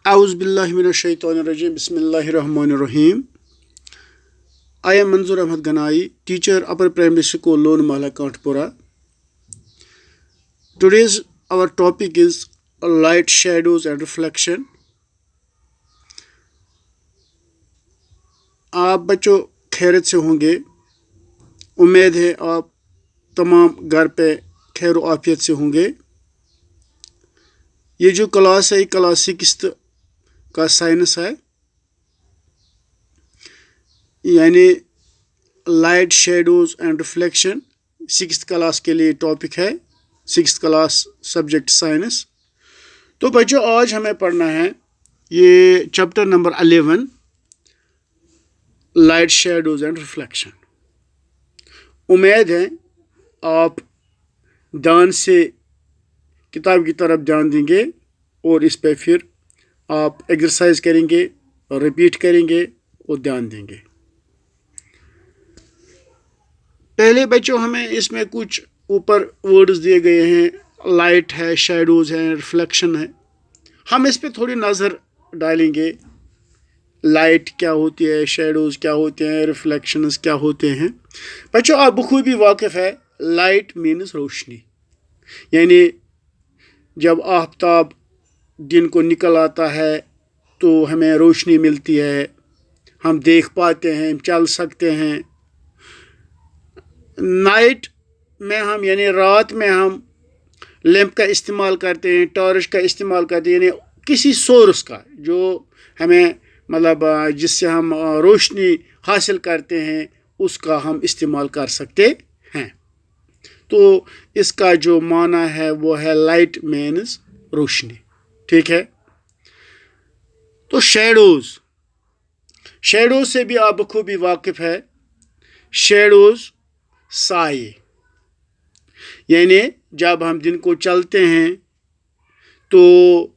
A'udhu billahi minash shaitanir rajim. Bismillahir Rahmanir Rahim. I am Manzoor Ahmad Ganai, teacher, Upper Primary School, Lone Mahalla, Kantpura. Today's our topic is light, shadows and reflection. आप बच्चों खैरियत से होंगे। उम्मीद है आप तमाम घर पे खैर आफियत से होंगे। ये जो क्लास है क्लास 6 का साइंस है, यानी light, shadows and reflection 6th class के लिए टॉपिक है। 6th class subject science. तो बच्चों आज हमें पढ़ना है ये chapter number 11 light, shadows and reflection. उम्मीद है आप ध्यान से किताब की तरफ ध्यान देंगे और इस पे फिर आप एक्सरसाइज करेंगे और रिपीट करेंगे और ध्यान देंगे। पहले बच्चों हमें इसमें कुछ ऊपर वर्ड्स दिए गए हैं, लाइट है, शेडोज है, रिफ्लेक्शन है। हम इस पे थोड़ी नज़र डालेंगे। लाइट क्या होती है, शेडोज क्या होते हैं, रिफ्लेक्शंस क्या होते हैं। बच्चों आप बखूबी वाकिफ़ है, लाइट मीन्स रोशनी, यानी जब आफ्ताब दिन को निकल आता है तो हमें रोशनी मिलती है, हम देख पाते हैं, हम चल सकते हैं। नाइट में हम यानी रात में हम लैंप का इस्तेमाल करते हैं, टॉर्च का इस्तेमाल करते हैं, यानी किसी सोर्स का जो हमें मतलब जिससे हम रोशनी हासिल करते हैं उसका हम इस्तेमाल कर सकते हैं। तो इसका जो माना है वो है लाइट मीन्स रोशनी, ठीक है। तो शेडोज से भी आप बखूबी वाकिफ़ है। शेडोज साए, यानी जब हम दिन को चलते हैं तो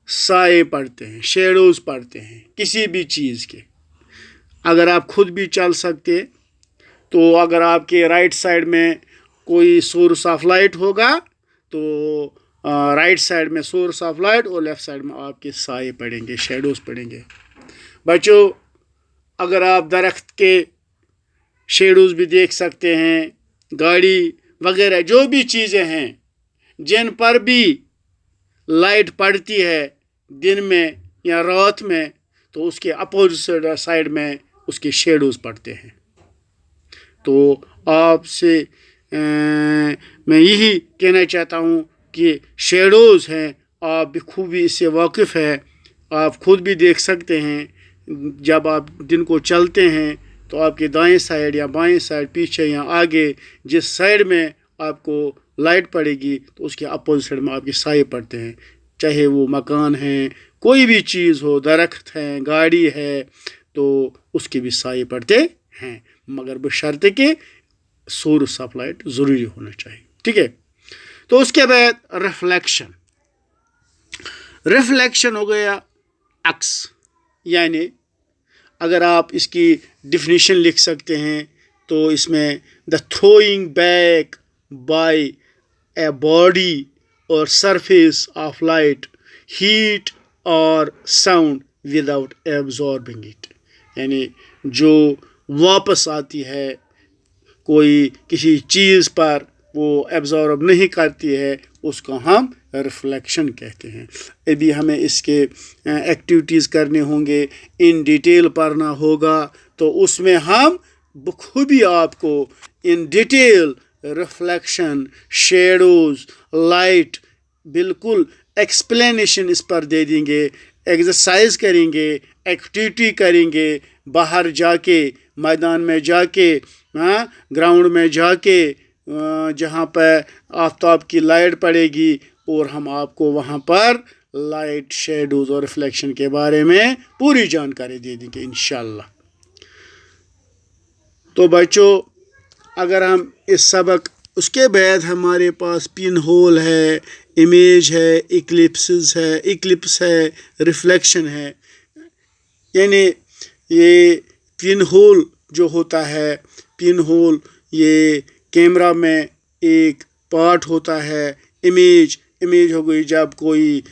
साए पड़ते हैं, शेडोज पड़ते हैं किसी भी चीज़ के। अगर आप खुद भी चल सकते तो अगर आपके राइट साइड में कोई सोर्स ऑफ लाइट होगा तो राइट साइड में सोर्स ऑफ लाइट और लेफ़्ट साइड में आपके साए पड़ेंगे, शेडोज पड़ेंगे। बच्चों अगर आप दरख्त के शेडोज भी देख सकते हैं, गाड़ी वगैरह जो भी चीज़ें हैं जिन पर भी लाइट पड़ती है दिन में या रात में, तो उसके अपोजिट साइड में उसके शेडोज पड़ते हैं। तो आपसे मैं यही कहना चाहता हूँ कि शेडोज़ हैं, आप बखूबी इससे वाकिफ़ है, आप खुद भी देख सकते हैं। जब आप दिन को चलते हैं तो आपके दाएं साइड या बाएं साइड, पीछे या आगे जिस साइड में आपको लाइट पड़ेगी तो उसके अपोजिट साइड में आपके साए पड़ते हैं। चाहे वो मकान है, कोई भी चीज़ हो, दरख्त है, गाड़ी है, तो उसके भी साए पड़ते हैं, मगर बशर्ते कि सोर्स ऑफ लाइट ज़रूरी होना चाहिए, ठीक है। तो उसके बाद रिफ्लेक्शन हो गया अक्स, यानी अगर आप इसकी डिफिनीशन लिख सकते हैं तो इसमें the throwing back by a body और सरफेस ऑफ लाइट, हीट और साउंड विदाउट एब्जॉर्बिंग इट, यानी जो वापस आती है कोई किसी चीज़ पर, वो एब्जॉर्ब नहीं करती है, उसको हम रिफ्लेक्शन कहते हैं। अभी हमें इसके एक्टिविटीज़ करने होंगे, इन डिटेल पढ़ना होगा, तो उसमें हम बखूबी आपको in detail reflection, shadows, light बिल्कुल एक्सप्लेनेशन इस पर दे देंगे। एक्सरसाइज करेंगे, एक्टिविटी करेंगे, बाहर जाके, मैदान में जाके, ग्राउंड में जाके, जहाँ पर आफ्ताब की लाइट पड़ेगी और हम आपको वहाँ पर लाइट, शेडोज़ और रिफ्लेक्शन के बारे में पूरी जानकारी दे देंगे इंशाल्लाह। तो बच्चों अगर हम इस सबक, उसके बाद हमारे पास पिन होल है, इमेज है, इक्लिप्स है, रिफ्लेक्शन है। यानी ये पिन होल जो होता है, पिन होल ये कैमरा में एक पार्ट होता है। इमेज हो गई जब कोई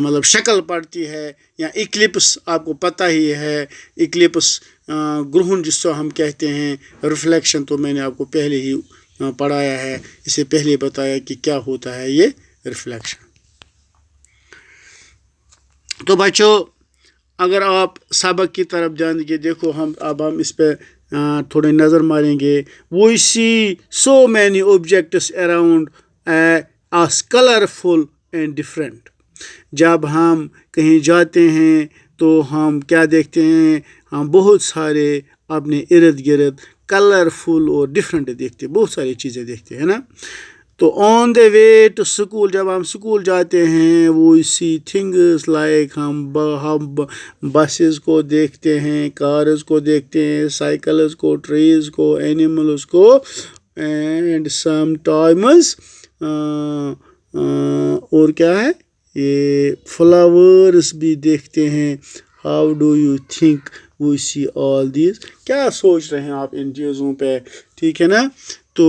मतलब शक्ल पड़ती है, या इक्लिप्स आपको पता ही है, इक्लिप्स ग्रहण जिसको हम कहते हैं, रिफ्लेक्शन तो मैंने आपको पहले ही पढ़ाया है, इससे पहले बताया कि क्या होता है ये रिफ्लेक्शन। तो बच्चों अगर आप सबक की तरफ ध्यान दीजिए, देखो हम इस पे थोड़ी नज़र मारेंगे। We see so many objects around us colorful and different। जब हम कहीं जाते हैं तो हम क्या देखते हैं, हम बहुत सारे अपने इर्द गिर्द कलरफुल और डिफरेंट देखते हैं, बहुत सारी चीज़ें देखते हैं ना। तो on the way to school, जब हम स्कूल जाते हैं, वो सी थिंग्स लाइक हम बसेस को देखते हैं, कार्स को देखते हैं, साइकिल्स को, ट्रीज को, एनिमल्स को, एंड सम टाइम्स और क्या है ये फ्लावर्स भी देखते हैं। How do you think we see all this, क्या सोच रहे हैं आप इन चीज़ों पे, ठीक है ना। तो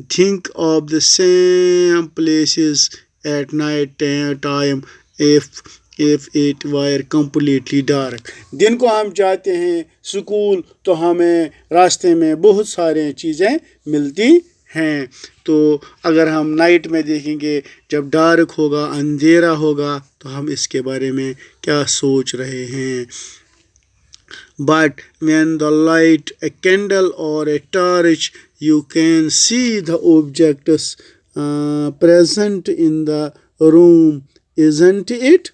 think of the same places at night time if it were completely dark। दिन को हम जाते हैं स्कूल तो हमें रास्ते में बहुत सारे चीज़ें मिलती हैं। तो अगर हम नाइट में देखेंगे, जब डार्क होगा, अंधेरा होगा, तो हम इसके बारे में क्या सोच रहे हैं। But when the light a candle or a torch, you can see the objects present in the room, isn't it?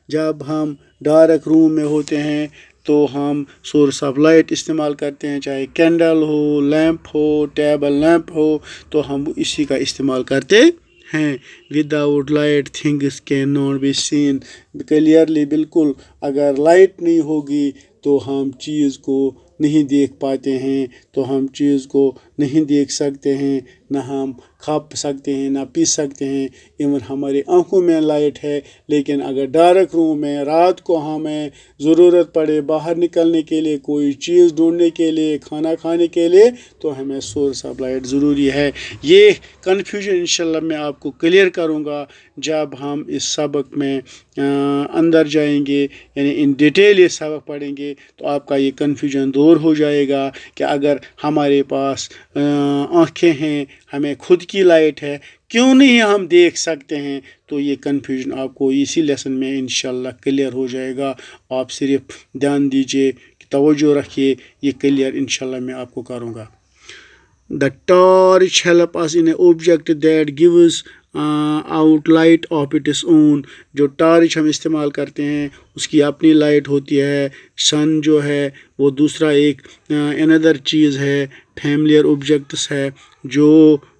जब हम डार्क रूम में होते हैं तो हम सोर्स ऑफ लाइट इस्तेमाल करते हैं, चाहे कैंडल हो, लैंप हो, टेबल लैंप हो, तो हम इसी का इस्तेमाल करते हैं। Without light things can not be seen, clearly बिल्कुल अगर लाइट नहीं होगी तो हम चीज़ को नहीं देख पाते हैं, तो हम चीज़ को नहीं देख सकते हैं, ना हम खा सकते हैं, ना पी सकते हैं। इवन हमारी आंखों में लाइट है, लेकिन अगर डार्क रूम में रात को हमें ज़रूरत पड़े बाहर निकलने के लिए, कोई चीज़ ढूंढने के लिए, खाना खाने के लिए, तो हमें सोर्स ऑफ लाइट ज़रूरी है। ये कन्फ्यूजन इंशाल्लाह मैं आपको क्लियर करूँगा जब हम इस सबक में अंदर जाएंगे, यानी इन डिटेल ये सबक पढ़ेंगे, तो आपका ये कन्फ्यूजन दूर हो जाएगा कि अगर हमारे पास आँखें हैं, हमें खुद की लाइट है, क्यों नहीं हम देख सकते हैं। तो ये कन्फ्यूजन आपको इसी लेसन में इंशाल्लाह क्लियर हो जाएगा। आप सिर्फ ध्यान दीजिए, तवज्जो रखिए, ये क्लियर इंशाल्लाह मैं आपको करूँगा। The torch help us in an object that gives out light of its own। जो टॉर्च हम इस्तेमाल करते हैं उसकी अपनी लाइट होती है। सन जो है वो दूसरा एक अनदर चीज़ है, फैमिलियर ऑब्जेक्ट्स है जो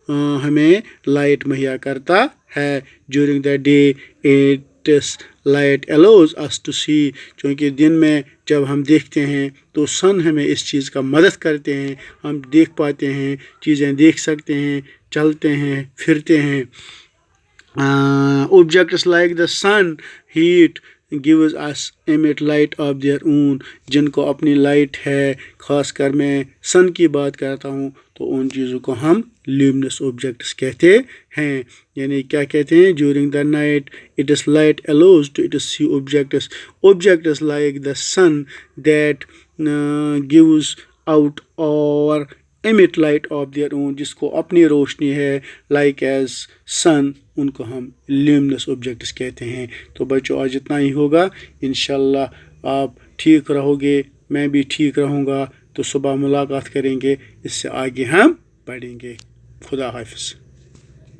हमें लाइट मुहैया करता है। During the day it's light allows us to see, क्योंकि दिन में जब हम देखते हैं तो सन हमें इस चीज़ का मदद करते हैं, हम देख पाते हैं, चीज़ें देख सकते हैं, चलते हैं, फिरते हैं। Objects like the sun heat gives us emit light of their own, जिनको अपनी लाइट है, ख़ासकर मैं सन की बात करता हूँ, तो उन चीज़ों को हम ल्यूमिनस ऑब्जेक्ट्स कहते हैं। यानी क्या कहते हैं, during the night it is light allows to it see objects like the sun that gives out और emit light of their own, जिसको अपनी रोशनी है, लाइक एज सन, उनको हम ल्यूमिनस ऑब्जेक्ट्स कहते हैं। तो बच्चों आज इतना ही होगा, इंशाल्लाह आप ठीक रहोगे, मैं भी ठीक रहूँगा, तो सुबह मुलाकात करेंगे, इससे आगे हम बढ़ेंगे। खुदा हाफिज़।